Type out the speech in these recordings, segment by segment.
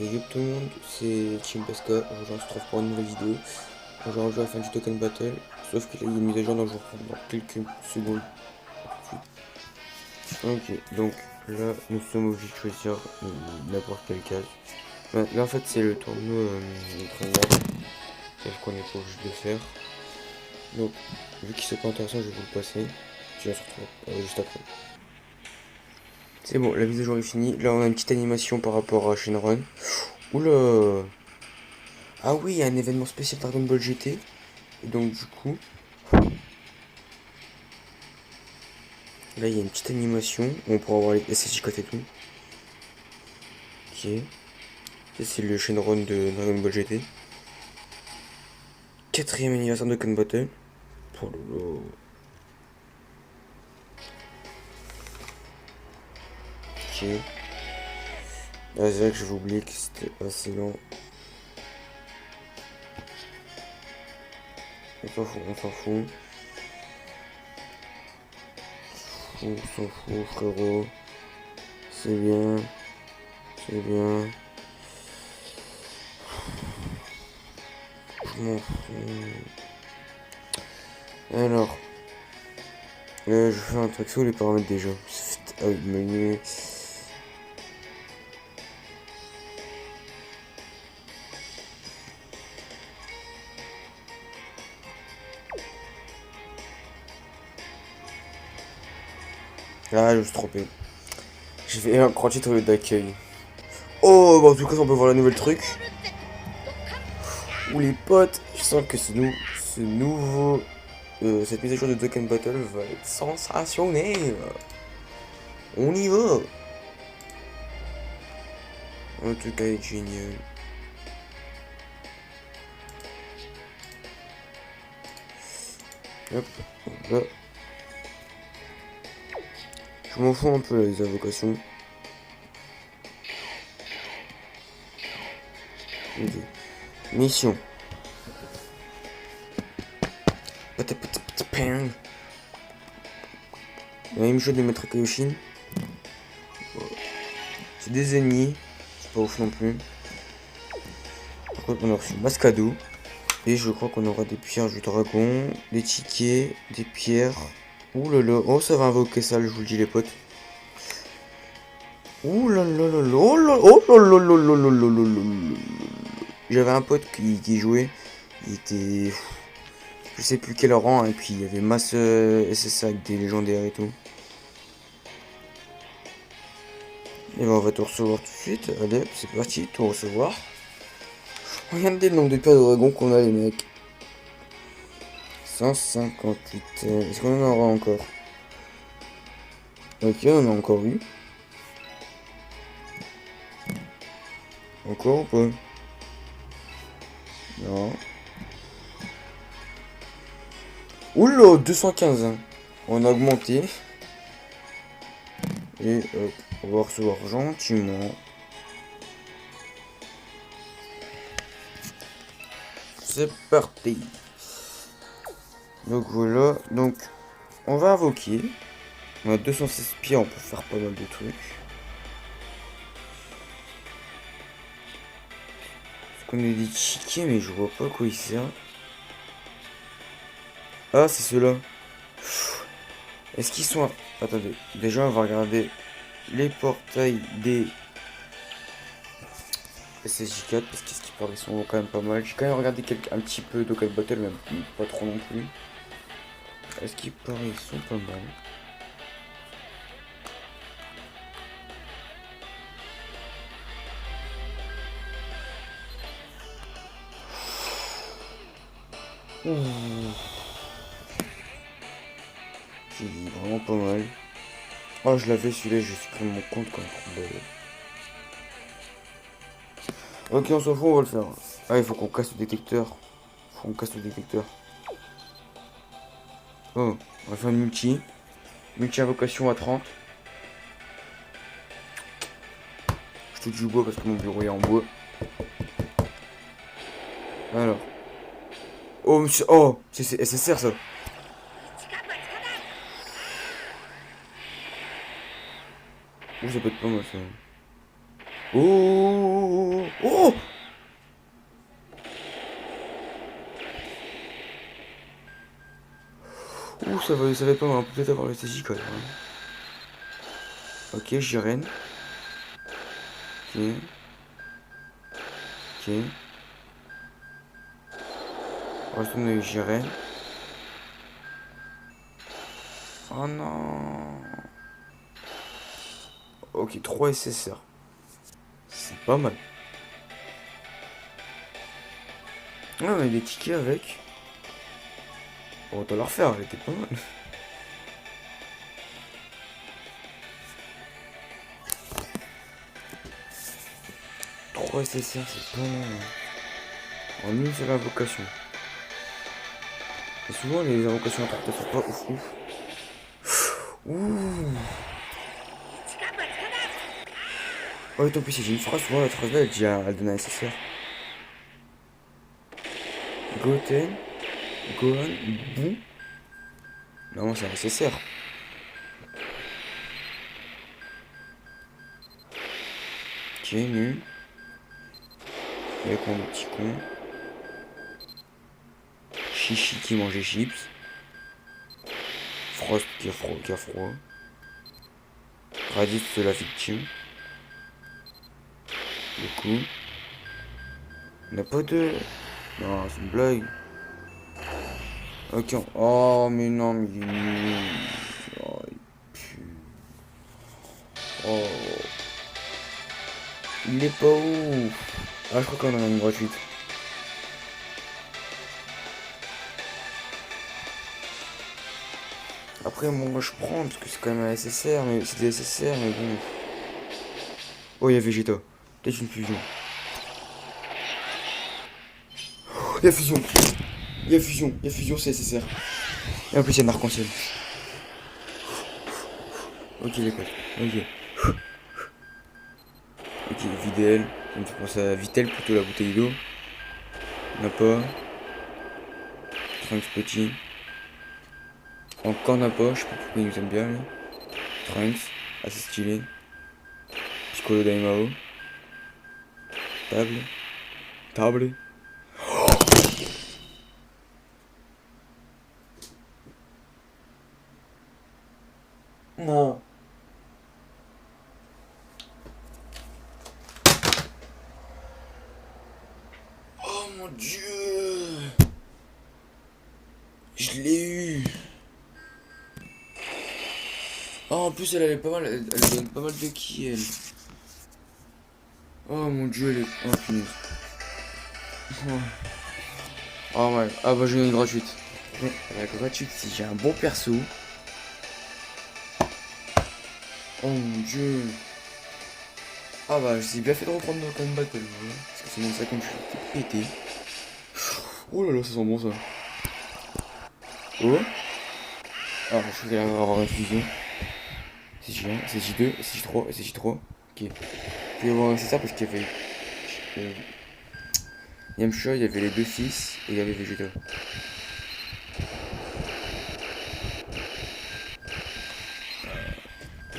Et yo tout le monde, c'est Chimpeska, aujourd'hui on se retrouve pour une nouvelle vidéo. Aujourd'hui on va faire du token battle, sauf qu'il y a une mise à jour dont je vous reprends dans quelques secondes. Ok, donc là nous sommes obligés de choisir n'importe quelle case. Là en fait c'est le tournoi entraîneur, celle qu'on n'est pas obligé de faire. Donc vu qu'il c'est pas intéressant je vais vous le passer, puis on se retrouve juste après. C'est bon, la mise à jour est finie, là on a une petite animation par rapport à Shenron. Oula. Ah oui, il y a un événement spécial Dragon Ball GT. Et donc du coup, là il y a une petite animation. On pourra voir les SSJ et tout. Ok. Ça c'est le Shenron de Dragon Ball GT. Quatrième anniversaire de Ken Battle. Oh là là. Ok. Ah, c'est vrai que j'avais oublié que c'était assez lent. On s'en fout, on s'en fout. On s'en fout, frérot. C'est bien. C'est bien. Je m'en fous. Alors. Je fais un truc sur les paramètres déjà. Ah oui, menu. Ah, je me suis trompé. J'ai fait un grand titre au lieu d'accueil. Oh, bah en tout cas, on peut voir le nouvel truc. Ou les potes, je sens que ce nouveau, cette mise à jour de Dokkan Battle va être sensationnelle. On y va. En tout cas, il est génial. Hop, là. Je m'en fous un peu les invocations. Ok. Mission. La même chose de Maître Kaioshin. C'est des ennemis. C'est pas ouf non plus. Par contre, on a reçu Mascado. Et je crois qu'on aura des pierres du dragon, des tickets, des pierres. Ouh là là, oh ça va invoquer ça, je vous le dis les potes. Ouh là là là là, oh là oh là là là là là là là là. J'avais un pote qui jouait, il était, je sais plus quel rang, et puis il y avait masse SSA avec des légendaires et tout. Et ben on va tout recevoir tout de suite, allez c'est parti, tout recevoir. Regardez le nombre de pierres de dragon qu'on a les mecs. 158, est-ce qu'on en aura encore? Ok, on en a encore eu. Encore ou pas? Non. Oula, 215. Hein. On a augmenté. Et hop, on va recevoir gentiment. C'est parti. Donc voilà, donc on va invoquer. On a 216 pierres, on peut faire pas mal de trucs. Parce qu'on a des tickets, mais je vois pas à quoi il sert. Ah, c'est ceux-là. Est-ce qu'ils sont... Attendez, déjà on va regarder les portails des SSJ4 parce qu'est-ce qui paraît sont quand même pas mal. J'ai quand même regardé un petit peu Dokkan Battle, même pas trop non plus. Est-ce qu'ils paraît ils sont pas mal. C'est vraiment pas mal. Oh, je l'avais celui-là, je supprime mon compte quand même. Ok, on s'en fout, on va le faire. Ah, il faut qu'on casse le détecteur. Faut qu'on casse le détecteur. Oh, on va faire une multi. Multi-invocation à 30. Je touche du bois parce que mon bureau est en bois. Alors. Oh, monsieur. Oh, c'est SSR ça. Oh, ça peut être pas mal ça. Oh. ça va être pas mal. On peut peut-être avoir le SSJ code. Hein. Ok, Jiren. Ok. Ok. On retourne avec Jiren. Oh non. Ok, 3 SSR. C'est pas mal. Ouais, on a des tickets avec. On va la refaire, elle était pas mal. 3 SSR, c'est pas mal. En une seule invocation. Et souvent, les invocations à 3, elles sont pas ouf ouf. Ouh. Oh, tant pis, si j'ai une phrase, souvent la phrase là, elle donne un SSR. Goten, Gohan, Bou. Non, c'est un SSR. Ok, nul. Il y a quoi, le petit con. Chichi qui mange des chips. Frost qui a froid. Raditz de la victime. Le coup. On n'a pas de... Non, c'est une blague. Ok. Oh, mais non, mais il est nul. Oh, il pue. Oh. Il est pas ouf. Ah, je crois qu'on en a une gratuite. Après, moi je prends parce que c'est quand même un SSR, mais c'est des SSR, mais bon. Oh, il y a Vegeta. Peut-être une fusion. Oh, il y a fusion. Il y a fusion, c'est SSR. Et en plus, il y a un arc-en-ciel. Ok, les potes. Ok. Ok, Videl. Ça me fait penser à Vitel plutôt la bouteille d'eau. On n'a pas. Trunks petit. Encore n'a pas. Je sais pas pourquoi il nous aime bien. Là. Trunks. Assez stylé. Piccolo Daimao. Table. Table. Non. Oh mon dieu. Je l'ai eu. Oh, en plus, elle avait pas mal. Elle donne pas mal de qui, elle. Oh mon dieu, elle est. Oh, punaise. Oh. Oh, ouais. Ah, bah, j'ai une gratuite. Ouais, la gratuite, si j'ai un bon perso. Oh mon dieu. Ah, bah, j'ai bien fait de reprendre dans Combat Battle. Voilà. Parce que c'est mon 58 qui est pété. Oh là là, ça sent bon ça. Oh. Ah, je voulais avoir une fusion. SJ1, SJ2, SJ3, SJ3. Ok. Je vais voir, c'est ça parce qu'il y avait. Yamcha, il y avait les deux fils et il y avait Vegeta.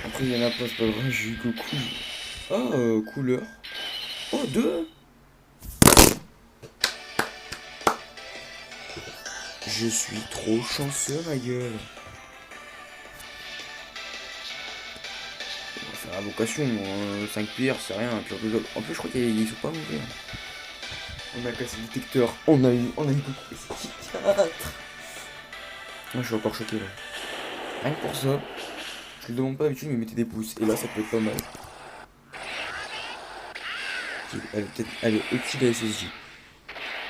Après, il y en a pas, c'est pas vrai, j'ai eu Goku. Ah, couleur. Oh, deux. Je suis trop chanceux, ma gueule. On va faire invocation, 5 pierres, c'est rien, pire de l'autre. En plus, je crois qu'ils sont pas mauvais. On a cassé le détecteur, on a eu Goku. C'est 4. Je suis encore choqué là. Rien que pour ça, je le demande pas d'habitude, mais mettez des pouces. Et là, ça peut être pas mal. Allez, peut-être. Allez, au-dessus de la SSJ.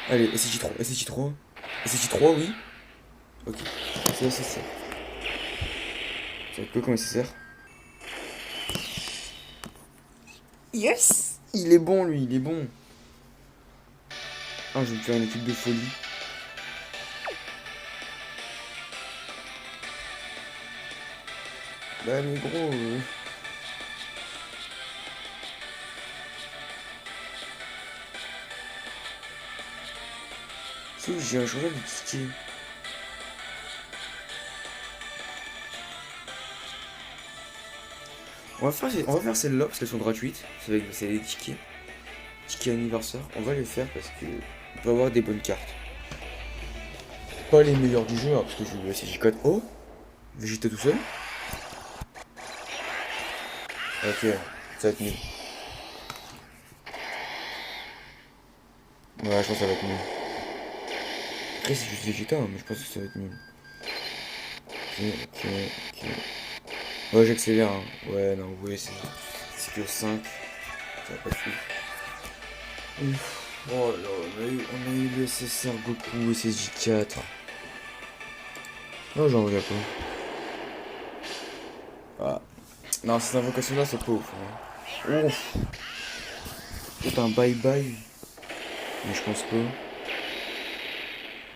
Allez, SSJ3, SSJ3. SSJ3, oui. Ok, c'est SSR. Ça va être peu comme SSR. Yes. Il est bon, lui, il est bon. Ah, je vais me faire une équipe de folie. Bah, mais gros. Si, j'ai un journal de tickets. On va faire celle-là parce qu'elles sont gratuites. C'est des tickets. Tickets anniversaire. On va les faire parce que on peut avoir des bonnes cartes. Pas les meilleurs du jeu, hein, parce que je vais essayer code. Oh, Vegeta tout seul. Ok, ça va être nul. Ouais, je pense que ça va être nul. Après, c'est juste Vegeta, hein, mais je pense que ça va être nul. Ok. Ouais, j'accélère. Hein. Ouais, non, ouais, c'est que 5. Ça va pas être ouf. Oh là, on a eu le SSR Goku et SSJ4. Non, j'en reviens pas. Ah. Non, ces invocations-là, c'est pas ouf. Hein. Ouf. Peut-être un bye-bye. Mais je pense pas.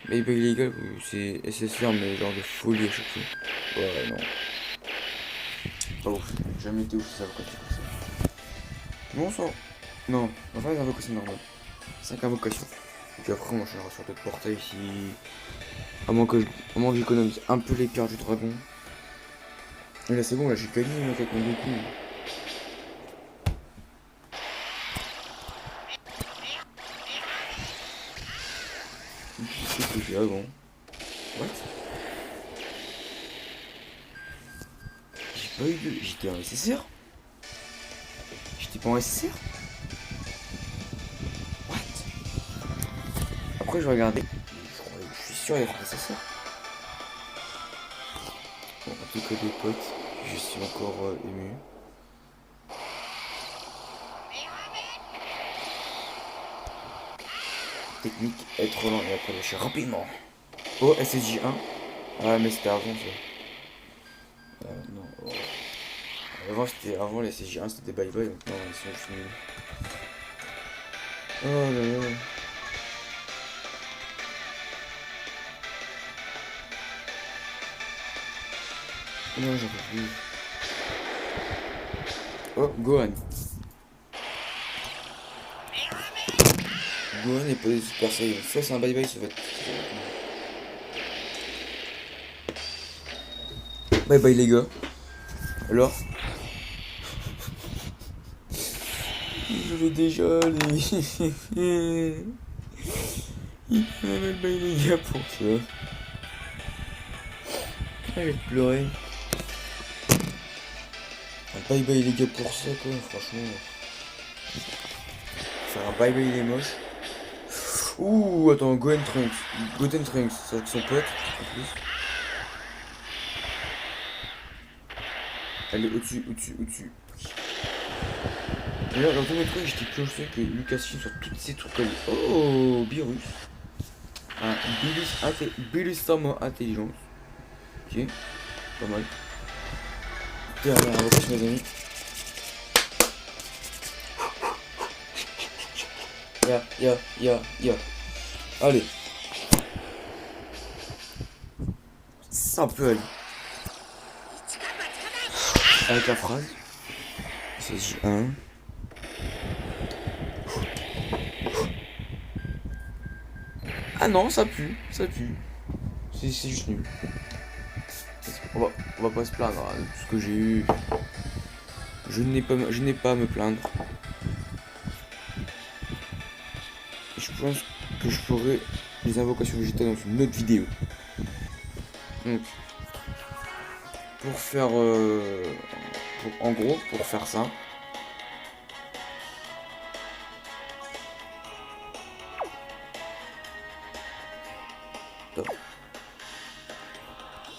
Bye-bye légal, c'est SSR, mais genre de folie à chaque fois. Ouais, non. Pas ouf. Jamais été ouf ces invocations comme ça. Bon sang. Non, on va faire les invocations normales. 5 invocations. Et puis après, on enchaînera sur d'autres portails ici. À moins que j'économise un peu les pierres du dragon. Et là, c'est bon, là, j'ai gagné avec mon Goku. Qu'est-ce que j'ai avant? What? J'ai pas eu de. J'étais en SSR? J'étais pas en SSR? What? Après, je regardais. Je suis sûr d'être en SSR. Bon, en tout cas, des potes, je suis encore ému. Technique, être lent et après lâcher rapidement. Oh, SSJ1. Ah, mais c'était avant ça. Non. Oh. Avant les SSJ1 c'était des bye-bye, donc non, ils sont juste nuls. Oh là là. Non, j'en peux plus. Oh, Gohan. Gohan est pas des Super Saiyan. Soit c'est un bye-bye, soit bye bye les gars. Alors je l'ai déjà les. Il m'a mal bye les gars pour ça. Ah, je vais pleurer. Un bye bye les gars pour ça quoi, franchement. Faire un bye bye les moches. Ouh, attends, Goten Trunks, c'est avec son pote en plus. Elle est au-dessus. Et là, dans tous mes trucs, j'étais curieux que Lucasfilm sur toutes ces trucs là. Oh, Beerus. Un Beerus Sama intelligence. Ok, pas mal. Dernière invocation, mes amis. Ya. Allez. Ça peut aller. Avec la phrase. C'est J1. Ah non, ça pue. C'est juste nul. On va pas se plaindre hein, de tout ce que j'ai eu. Je n'ai pas à me plaindre. Je pense que je ferai les invocations végétales dans une autre vidéo. Donc, pour faire... en gros, pour faire ça...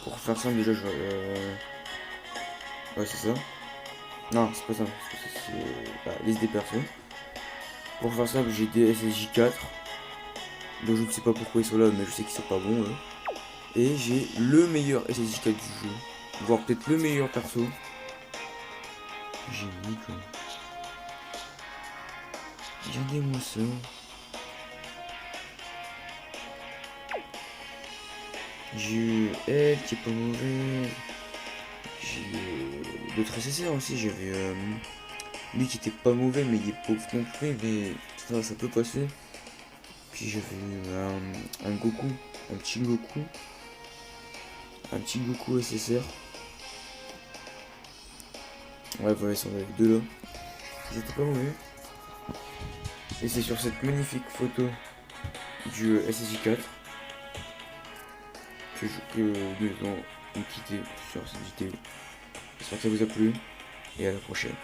Pour faire ça, déjà, je... Ouais, c'est ça. Non, c'est pas ça. C'est la liste des persos. Pour faire ça, j'ai des SSJ4. Donc je ne sais pas pourquoi ils sont là, mais je sais qu'ils sont pas bons. Eux. Et j'ai le meilleur SSJ4 du jeu. Voire peut-être le meilleur perso. J'ai mis quoi. Regardez-moi ça. J'ai eu elle qui est pas mauvaise. J'ai eu d'autres SSR aussi. J'avais lui qui était pas mauvais, mais il est pauvre non plus. Mais ça peut passer. Puis j'avais eu un Goku. Un petit Goku SSR. Ouais, voilà, ils sont avec deux là. Ils étaient pas mauvais. Et c'est sur cette magnifique photo du SSJ4 que nous quitter sur cette vidéo. J'espère que ça vous a plu et à la prochaine.